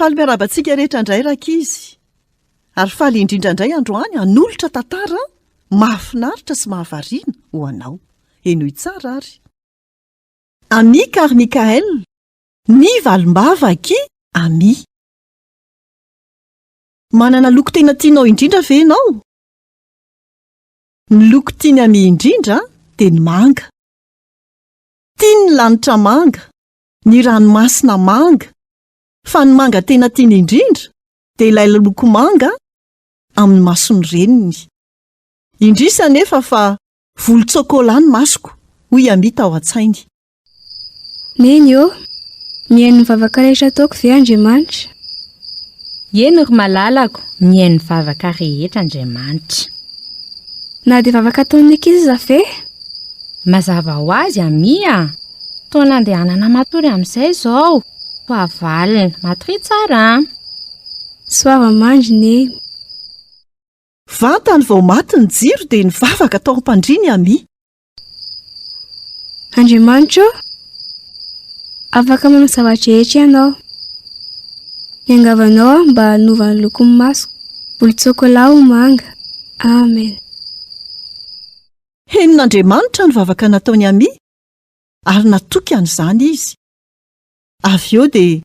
faly miarabantsika rehetra indray rakizy. Ary faly indrindrandray androany hanolotra tantara mahafinaritra sy mahavariana ho anao. Enoy tsara ary. Ami kary Mikael, ny valim-bavaky Ami. Manana loko tena tianao indrindra ve ianao? Ny loko tiany Ami indrindra dia ny manga. Tiany ny lanitra manga, ny ranomasina manga. Fa ny manga tena tiany indrindra dia ilay loko manga amin'ny masony reniny. Indrisa nefa fa volon-tsokola ny masoko, hoy Ami tao an-tsainy. Neny ô, mihaino ny vavaka rehetra ataoko ve Andriamanitra? Eny ry malalako, mihaino ny vavaka rehetra Andriamanitra. Na dia vavaka ataon'ny ankizy za ve? Mazava ho azy Ami a. Toa nandehanana matory amin'izay izao. Toa valina, matory tsara. Soava mandry neny. Vantany vao maty ny jiro dia ny vavaka tao am-pandriany Ami. Andriamanitra ô, afaka manao zavatra rehetra ianao. Niangavanao mba hanova ny lokon'ny masoko, volon-tsokola ho manga. Amen. Henin'Andriamanitra ny vavaka nataony Ami, ary natoky an'izany izy. Avy eo dia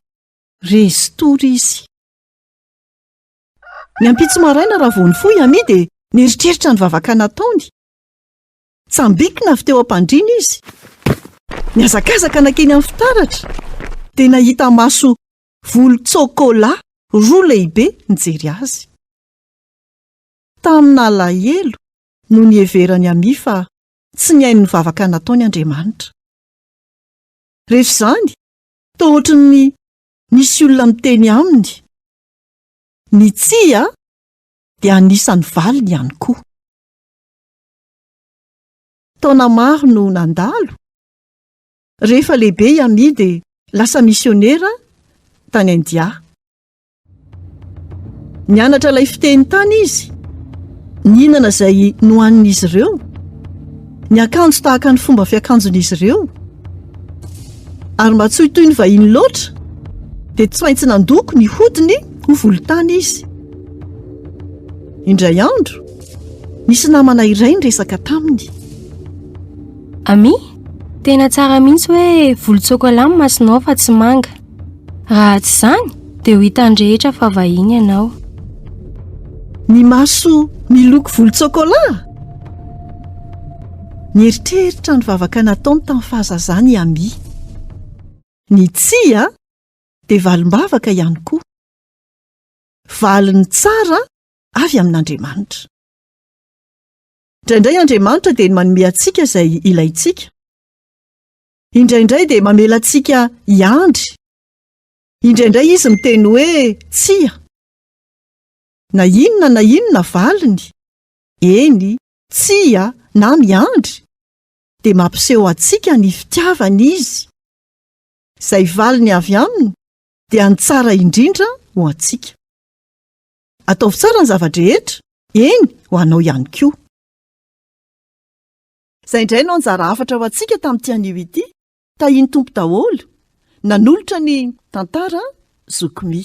resy tory izy. Ny ampitso maraina raha vao nifoy Ami dia nieritreritra ny vavaka nataony. Tsambikina avy teo am-pandriana izy. Niazakazaka nakeny amin'ny fitaratra dia nahita maso volon-tsokola roa lehibe nijery azy. Tamina alahelo no nieverany Ami fa tsy nihaino ny vavaka nataony Andriamanitra. Rehefa izany, toa ohatran'ny nisy olona miteny aminy. Ny tsia dia anisan'ny valiny ihany koa. Taona maro no nandalo. Rehefa lehibe Ami dia lasa misionera tany India. Nianatra ilay fiteny tany izy. Nihinana izay nohanin'izy ireo. Niakanjo tahaka ny fomba fiakanjon'izy ireo. Ary mba tsy ho toy ny vahiny loatra dia tsy maintsy nandoko ny hodiny ho volontany izy. Indray andro, nisy namana iray niresaka taminy. Ami, tena tsara mihitsy hoe volon-tsokola ny masonao fa tsy manga. Raha tsy izany dia ho hitany rehetra fa vahiny ianao. Ny maso miloko volon-tsokola? Nieritreritra ny vavaka nataony tamin'ny fahazazany Ami. Ny tsia dia valim-bavaka ihany koa. Valiny tsara avy amin'Andriamanitra. Indraindray Andriamanitra dia manome antsika izay ilaintsika. Indraindray dia mamela antsika hiandry. Indraindray izy miteny hoe tsia. Na inona valiny, eny, tsia na miandry, dia mampiseho antsika ny fitiavany izy. Izay valiny avy aminy dia ny tsara indrindra ho antsika. Ataovy tsara ny zavadrehetra, eny ho anao ihany koa. Izay indray no anjara hafatra ho antsika tamin'ity anio ity, tahiny tompo daholo, nanolotra ny tantara zokomy.